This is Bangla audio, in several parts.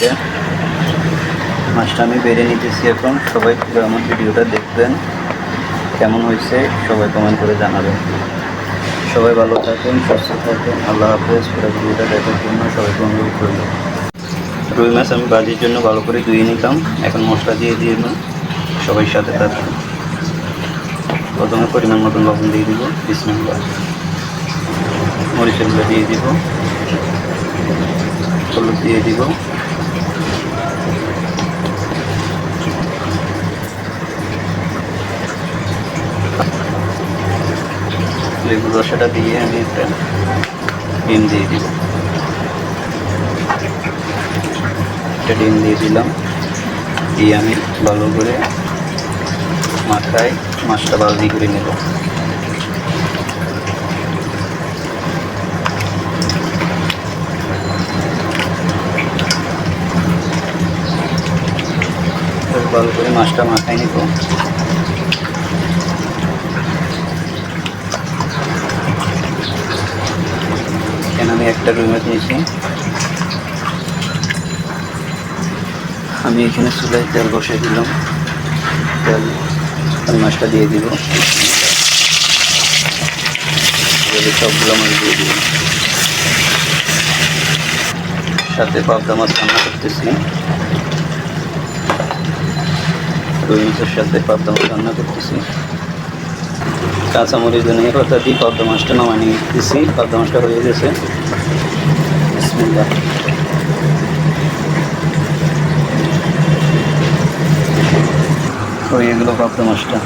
দেখতে। মাছটা আমি বেড়ে নিতেছি এখন। সবাই পুরো আমার ভিডিওটা দেখবেন, কেমন হয়েছে সবাই কমেন্ট করে জানাবেন। সবাই ভালো থাকেন, সুস্থ থাকেন। আল্লাহ হাফেজ। পুরো ভিডিওটা দেখার জন্য সবাইকে অনুরোধ করব। রুই মাছ আমি ভাজির জন্য ভালো করে ধুয়ে নিতাম। এখন মশলা দিয়ে দিলাম। সবাই সাথে থাকবেন। প্রথমে পরিমাণ মতন লবণ দিয়ে দিব, বিসমিল্লাহ। মরিচের গুঁড়ো দিয়ে দিব, হলুদ দিয়ে দিব, লেবুর রসাটা দিয়ে আমি একটা ডিম দিয়ে দিব। একটা ডিম দিয়ে দিলাম, দিয়ে আমি ভালো করে মাখায় মাছটা ভাজি করে নেব। ভালো করে মাছটা মাখাই নিব। এখানে আমি একটা রুই মাছ নিয়েছি। আমি এখানে চুলায় তেল বসিয়ে দিলাম। তেল আমি মাছটা দিয়ে দিব, সবগুলো মাছ দিয়ে দিব। সাথে পাবদা মাছ রান্না করতেছি। রুই মাছের সাথে পাবদা মাছ রান্না করতেছি। কাঁচামরিচ ধনিয়া পাতা দিয়ে পাবদা মাছটা নামানি দিতেছি। পাবদা মাছটা হয়ে গেছে। বিসমিল্লাহ। হয়ে গেল পাবদা মাছটা।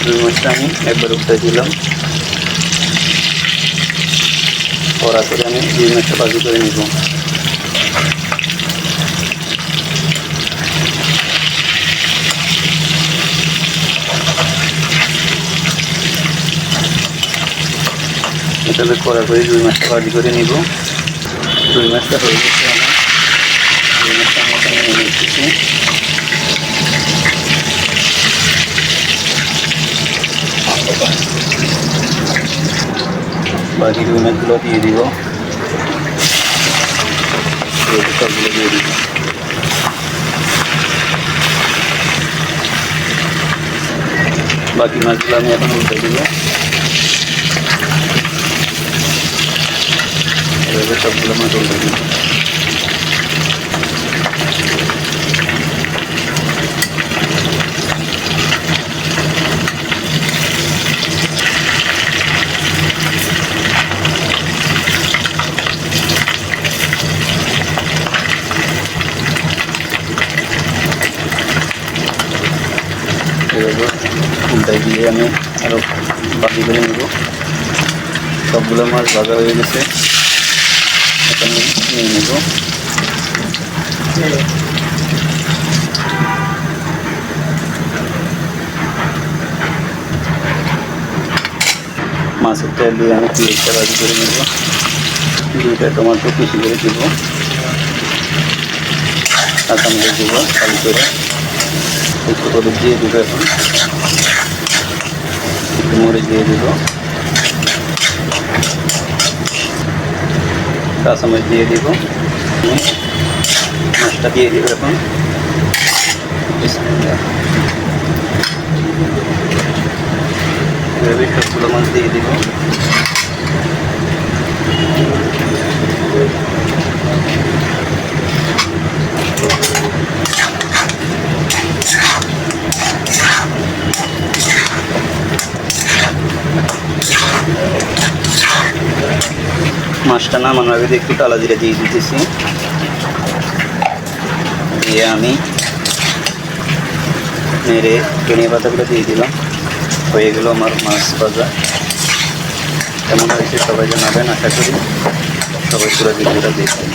রুই মাছটা আমি একবার উঠে দিলাম। কড়া করে আমি রুই মাছটা ভাজি করে নিব। এভাবে কড়া করে রুই মাছটা ভাজি করে নিব। রুই মাছটা হয়ে গেছে আমার। রুই মাছটা আমরা নিয়ে নিচ্ছি। বাকি রুই মাছগুলো দিয়ে দিব। সবগুলো দিয়ে দিব। বাকি মাছগুলো আমি এখন উল্টে দিব। এভাবে সবগুলো মাছ উল্টে দিব। এভাবে উল্টাই দিয়ে আমি আরও বাকি করে নেব। সবগুলো মাছ ভাজা হয়ে গেছে। এখন নিয়ে নেব। মাছের তেল দিয়ে আমি পেঁয়াজটা ভাজি করে নেব। দুইটা টমেটো কুচি করে দেব, কাঁচামরিচ দেবো ভালো করে। একটু হলুদ দিয়ে দেবো। এখন একটু মরিচ দিয়ে দেবো, কাঁচামরিচ দিয়ে দিব। মাছটা দিয়ে দিব এখন। এভাবে সবগুলো মাছ দিয়ে দিব। মাছটা নামানোর আগে একটু কালা জিরা দিয়ে দিতেছি। দিয়ে আমি নেড়ে ধনিয়া পাতাগুলো দিয়ে দিলাম। হয়ে গেল আমার মাছ ভাজা। কেমন হয়েছে সবাই জানাবেন। আশা করি সবাই পুরো ভিডিওটা দেখবেন।